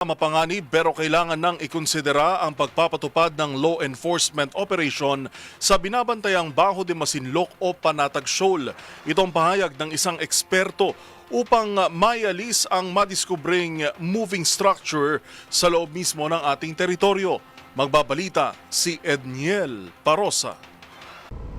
Mapanganib pero kailangan nang ikonsidera ang pagpapatupad ng law enforcement operation sa binabantayang Baho de Masinloc o Panatag Shoal. Itong pahayag ng isang eksperto upang mayalis ang madiskubring moving structure sa loob mismo ng ating teritoryo. Magbabalita si Edniel Parosa.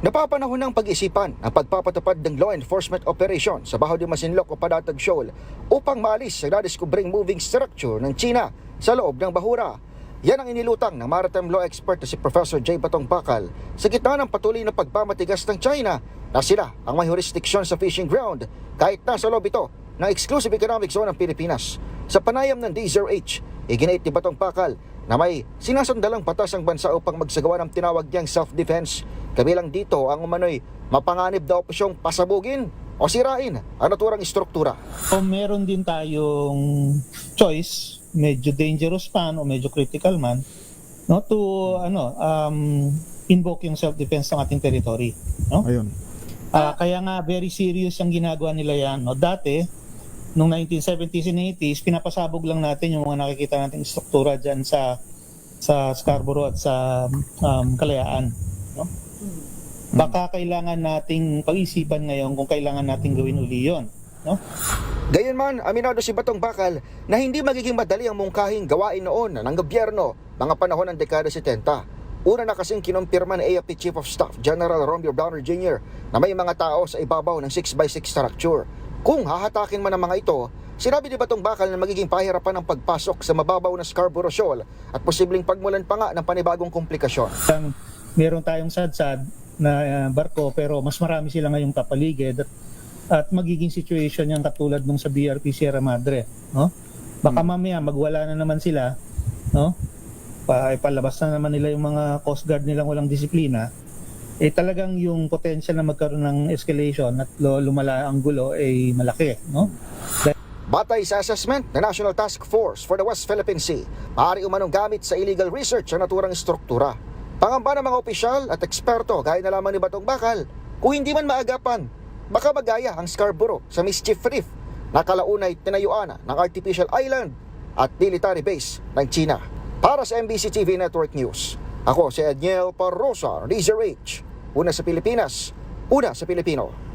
Napapanahon ng pag-isipan ang pagpapatupad ng law enforcement operation sa Baho de Masinloc o Panatag Shoal upang maalis ang nadiskubring moving structure ng China sa loob ng bahura. Yan ang inilutang ng maritime law expert na si Professor J. Batong Bakal sa gitna ng patuloy na pagpamatigas ng China na sila ang may jurisdiction sa fishing ground kahit nasa loob ito ng exclusive economic zone ng Pilipinas. Sa panayam ng DZRH, iginit ni Batong Bakal na may sinasandalang batas ang bansa upang magsagawa ng tinawag niyang self-defense. Kabilang dito ang umano'y mapanganib na opisyong pasabugin o sirain ang naturang istruktura. So, meron din tayong choice, medyo dangerous man o medyo critical man, no, to invoke yung self-defense ng ating territory, no? Ayun. Kaya nga very serious yung ginagawa nila yan, no. Dati nung 1970s and 80s, pinapasabog lang natin yung mga nakikita nating struktura diyan sa Scarborough at sa Kalayaan, no? Baka kailangan nating pag-isipan ngayon kung kailangan nating gawin uli yun, no? Gayunman, aminado si Batong Bakal na hindi magiging madali ang mungkahing gawain noon ng gobyerno mga panahon ng dekada 70. Una na kasing kinumpirma ni AFP Chief of Staff General Romeo Browner Jr. na may mga tao sa ibabaw ng 6x6 structure. Kung hahatakin man ang mga ito, sinabi ni Batong Bakal na magiging pahirapan ang pagpasok sa mababaw na Scarborough Shoal at posibleng pagmulan pa nga ng panibagong komplikasyon. Meron tayong sadsad na barko pero mas marami sila ngayong kapaligid at magiging situation yan katulad nung sa BRP Sierra Madre, no? Baka mamaya magwala na naman sila, no? Palabas na naman nila yung mga Coast Guard nilang walang disiplina. Talagang yung potential na magkaroon ng escalation at lumala ang gulo ay malaki, no? Batay sa assessment ng National Task Force for the West Philippine Sea, maaari umanong gamit sa illegal research ang naturang struktura. Pangamba ng mga opisyal at eksperto gaya na lamang ni Batong Bakal, kung hindi man maagapan, baka magaya ang Scarborough sa Mischief Reef na kalaunay tinayuan ng artificial island at military base ng China. Para sa MBC TV Network News, ako si Edniel Parosa, DZRH. Una sa Pilipinas, una sa Pilipino.